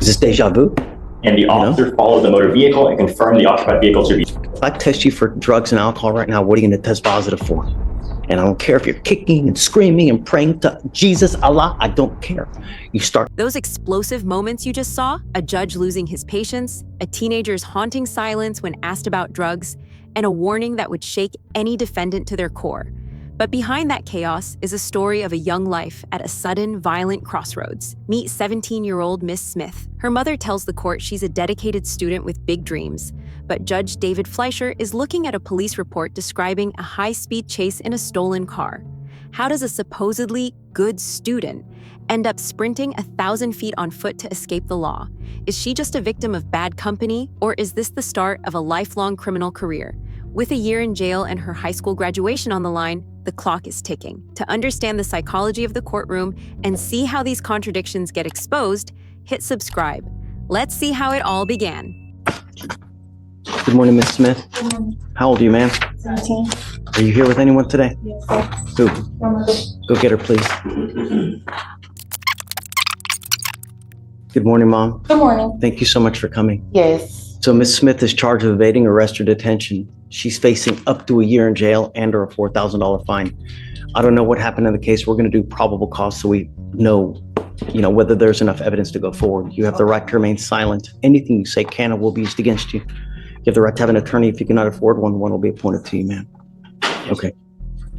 this deja vu? And the officer followed the motor vehicle and confirmed the occupied vehicle to be. If I test you for drugs and alcohol right now, what are you going to test positive for? And I don't care if you're kicking and screaming and praying to Jesus, Allah, I don't care. You start. Those explosive moments you just saw, a judge losing his patience, a teenager's haunting silence when asked about drugs, and a warning that would shake any defendant to their core. But behind that chaos is a story of a young life at a sudden, violent crossroads. Meet 17-year-old Miss Smith. Her mother tells the court she's a dedicated student with big dreams. But Judge David Fleischer is looking at a police report describing a high-speed chase in a stolen car. How does a supposedly good student end up sprinting 1,000 feet on foot to escape the law? Is she just a victim of bad company, or is this the start of a lifelong criminal career? With a year in jail and her high school graduation on the line, the clock is ticking. To understand the psychology of the courtroom and see how these contradictions get exposed, hit subscribe. Let's see how it all began. Good morning, Miss Smith. Good morning. How old are you, ma'am? 17. Are you here with anyone today? Yes, sir. Who? My mother. Go get her, please. Good morning, Mom. Good morning. Thank you so much for coming. Yes. So Miss Smith is charged with evading arrest or detention. She's facing up to a year in jail and or a $4,000 fine. I don't know what happened in the case. We're going to do probable cause so we know, whether there's enough evidence to go forward. You have the right to remain silent. Anything you say can or will be used against you. You have the right to have an attorney. If you cannot afford one will be appointed to you, ma'am. Okay.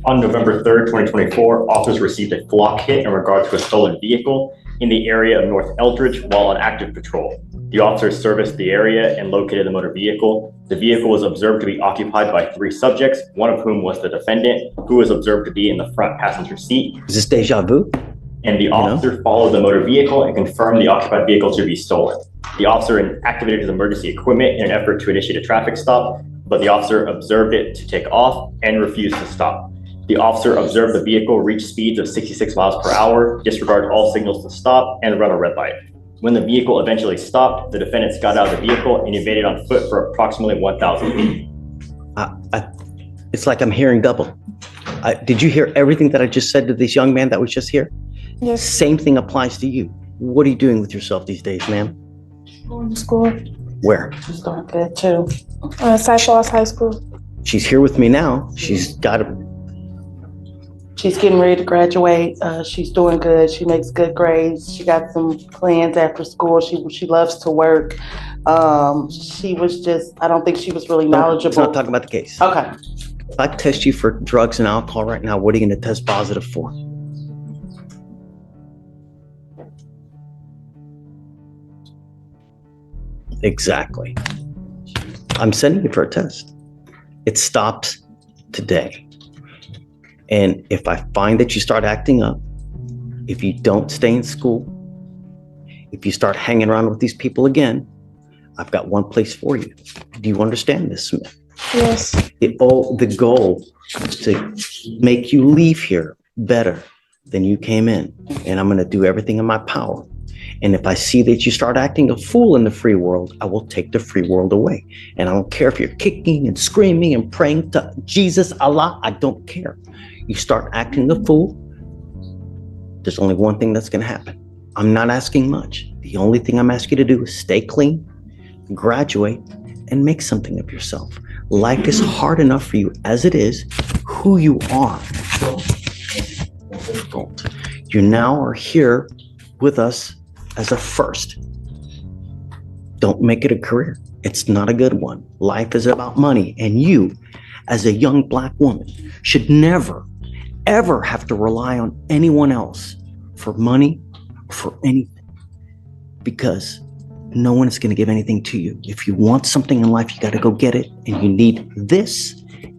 On November 3rd, 2024, officers received a flock hit in regard to a stolen vehicle in the area of North Eldridge while on active patrol. The officers serviced the area and located the motor vehicle. The vehicle was observed to be occupied by 3 subjects, one of whom was the defendant, who was observed to be in the front passenger seat. Is this deja vu? And the officer followed the motor vehicle and confirmed the occupied vehicle to be stolen. The officer activated his emergency equipment in an effort to initiate a traffic stop, but the officer observed it to take off and refused to stop. The officer observed the vehicle reach speeds of 66 miles per hour, disregard all signals to stop, and run a red light. When the vehicle eventually stopped, the defendants got out of the vehicle and evaded on foot for approximately 1,000 feet. It's like I'm hearing double. Did you hear everything that I just said to this young man that was just here? Yes. Same thing applies to you. What are you doing with yourself these days, ma'am? Going to school. Where? She's doing good too. Cyclops High School. She's here with me now. She's Getting ready to graduate. She's doing good. She makes good grades. She got some plans after school. She loves to work. She was just, I don't think she was really knowledgeable. Let's not talk about the case. Okay. If I test you for drugs and alcohol right now, what are you going to test positive for? Exactly. I'm sending you for a test. It stops today. And if I find that you start acting up, if you don't stay in school, if you start hanging around with these people again, I've got one place for you. Do you understand this, Smith? Yes. The goal is to make you leave here better than you came in. And I'm going to do everything in my power. And if I see that you start acting a fool in the free world, I will take the free world away. And I don't care if you're kicking and screaming and praying to Jesus, Allah, I don't care. You start acting a fool, there's only one thing that's going to happen. I'm not asking much. The only thing I'm asking you to do is stay clean, graduate, and make something of yourself. Life is hard enough for you as it is. Who you are. You now are here with us as a first. Don't make it a career. It's not a good one. Life is about money, and you, as a young Black woman, should never, ever have to rely on anyone else for money or for anything, because no one is going to give anything to you. If you want something in life, you got to go get it, and you need this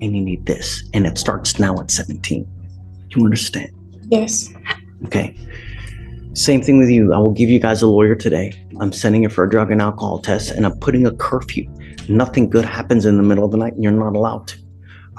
and you need this, and it starts now at 17. Do you understand? Yes. Okay. Same thing with you. I will give you guys a lawyer today. I'm sending you for a drug and alcohol test, and I'm putting a curfew. Nothing good happens in the middle of the night, and you're not allowed to.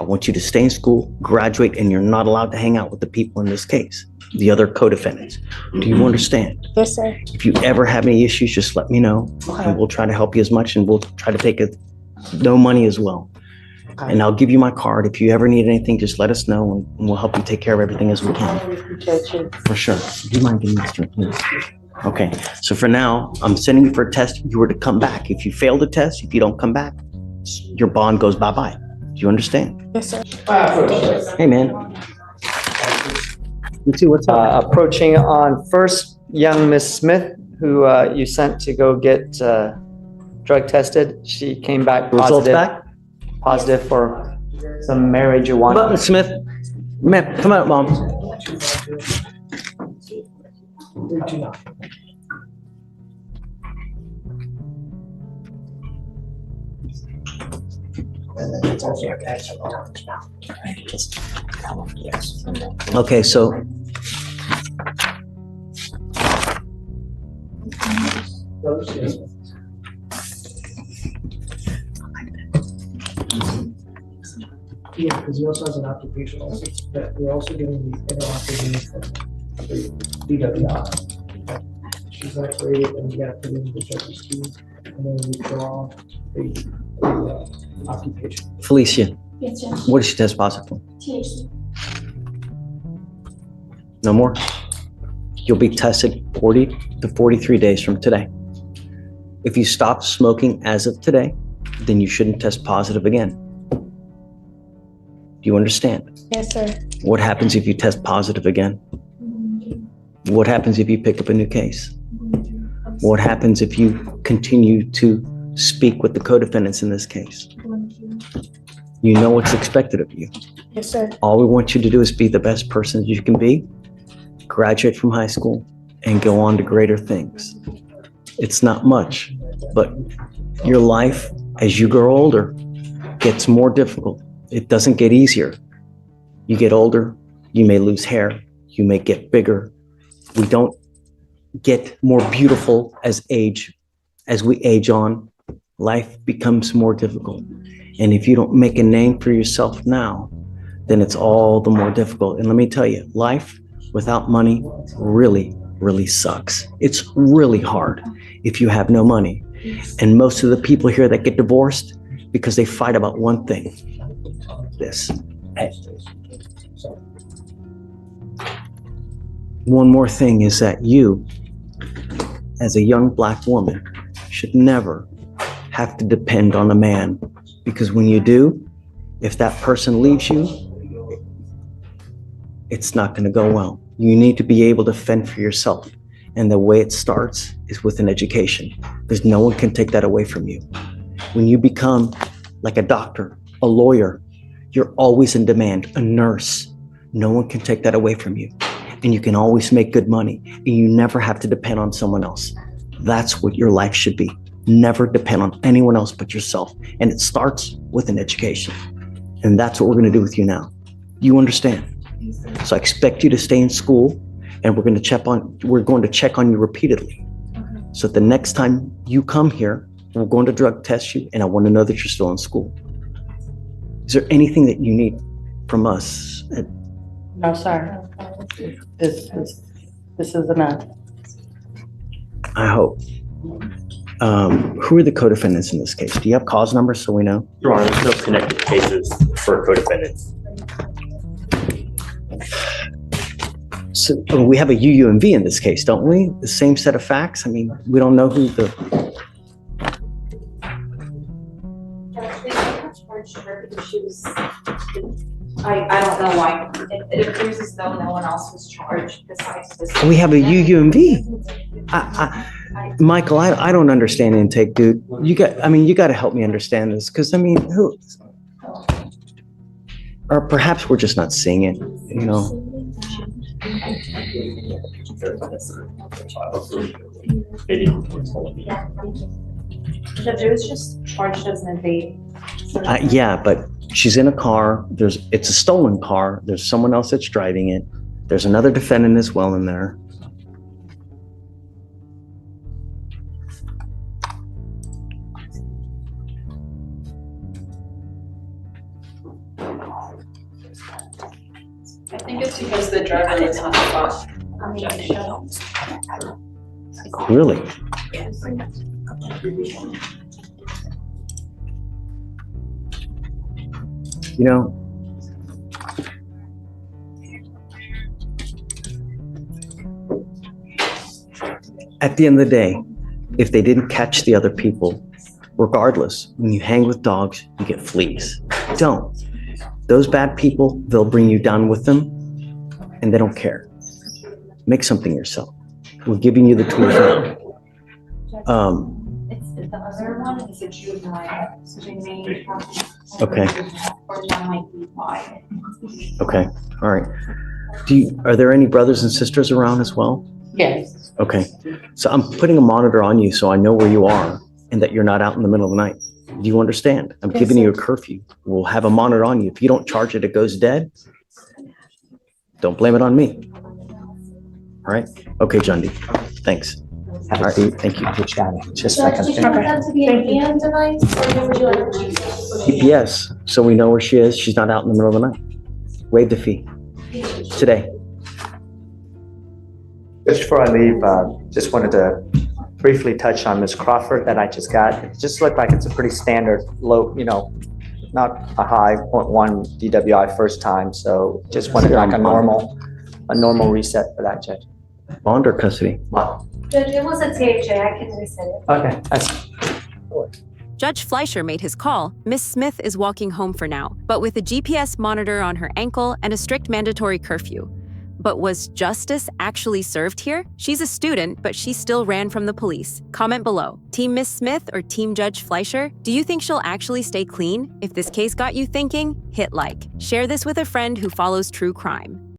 I want you to stay in school, graduate, and you're not allowed to hang out with the people in this case, the other co-defendants. Do you understand? Yes, sir. If you ever have any issues, just let me know, and we'll try to help you as much, and we'll try to take no money as well. Okay. And I'll give you my card. If you ever need anything, just let us know, and we'll help you take care of everything as we can. I appreciate you. For sure. Do you mind giving me this drink, please? Okay, so for now, I'm sending you for a test. You were to come back. If you fail the test, if you don't come back, your bond goes bye-bye. Do you understand? Yes, sir. Hey, man. You too, what's up? Approaching on first young Miss Smith, who you sent to go get drug tested. She came back Results back? positive for some marijuana. Come on, Miss Smith. Man, come out, Mom. Okay, so Yeah, because he also has an occupational license, but we're also getting the interactive unit from the DWI. She's operated and we gotta put in the judge's key and then withdraw the occupation. Felicia, Yes, Judge. what did she test positive for? THC. No more? You'll be tested 40 to 43 days from today. If you stop smoking as of today, then you shouldn't test positive again. Do you understand? Yes, sir. What happens if you test positive again? What happens if you pick up a new case? What happens if you continue to speak with the co-defendants in this case? You know what's expected of you. Yes, sir. All we want you to do is be the best person you can be, graduate from high school, and go on to greater things. It's not much, but your life, as you grow older, gets more difficult. It doesn't get easier. You get older, you may lose hair, you may get bigger. We don't get more beautiful as we age on. Life becomes more difficult. And if you don't make a name for yourself now, then it's all the more difficult. And let me tell you, life without money really, really sucks. It's really hard if you have no money. And most of the people here that get divorced, because they fight about one thing, this. One more thing is that you, as a young Black woman, should never have to depend on a man, because when you do, if that person leaves you, it's not going to go well. You need to be able to fend for yourself. And the way it starts is with an education, because no one can take that away from you. When you become like a doctor, a lawyer, you're always in demand, a nurse. No one can take that away from you. And you can always make good money, and you never have to depend on someone else. That's what your life should be. Never depend on anyone else but yourself. And it starts with an education. And that's what we're going to do with you now. You understand? So I expect you to stay in school, and we're going to check on you repeatedly. So the next time you come here, we're going to drug test you, and I want to know that you're still in school. Is there anything that you need from us? No, sir. This is enough. I hope. Who are the co-defendants in this case? Do you have cause numbers so we know? Your Honor, there's no connected cases for co-defendants. So we have a UUMV in this case, don't we? The same set of facts? I mean, we don't know who the... I don't know why. It appears as though no one else was charged besides this. We have a UUMV. Michael, I don't understand intake, dude. You got to help me understand this, because who? Or perhaps we're just not seeing it, you know? Judge, it was just charged as an evade. Yeah, but she's in a car. It's a stolen car. There's someone else that's driving it. There's another defendant as well in there. I think it's because the driver is on the bus. Really? You know, At the end of the day, if they didn't catch the other people, regardless, when you hang with dogs, you get fleas. Don't. Those bad people, they'll bring you down with them, and they don't care. Make something yourself. We're giving you the tools now. It's the other one is a juvenile, so they may have. Okay. Or one might be wide. Okay, all right. Are there any brothers and sisters around as well? Yes. Okay, so I'm putting a monitor on you so I know where you are and that you're not out in the middle of the night. Do you understand? I'm Yes, giving you a sir. curfew. We'll have a monitor on you. If you don't charge it, it goes dead. Don't blame it on me. All right? Okay, Jundi. Thanks. Have All a right, seat. thank you. Just a Judge, second. did you want that to be a hand device or would you like to? GPS, so we know where she is. She's not out in the middle of the night. Waive the fee today. Just before I leave, just wanted to briefly touch on Ms. Crawford that I just got. It just looked like it's a pretty standard low, not a high 0.1 DWI first time. So just wanted like a normal reset for that, Judge. Bond or custody? Judge, it was a THA, I can reset it. Okay, that's Judge Fleischer made his call. Miss Smith is walking home for now, but with a GPS monitor on her ankle and a strict mandatory curfew. But was justice actually served here? She's a student, but she still ran from the police. Comment below. Team Miss Smith or Team Judge Fleischer? Do you think she'll actually stay clean? If this case got you thinking, hit like. Share this with a friend who follows true crime.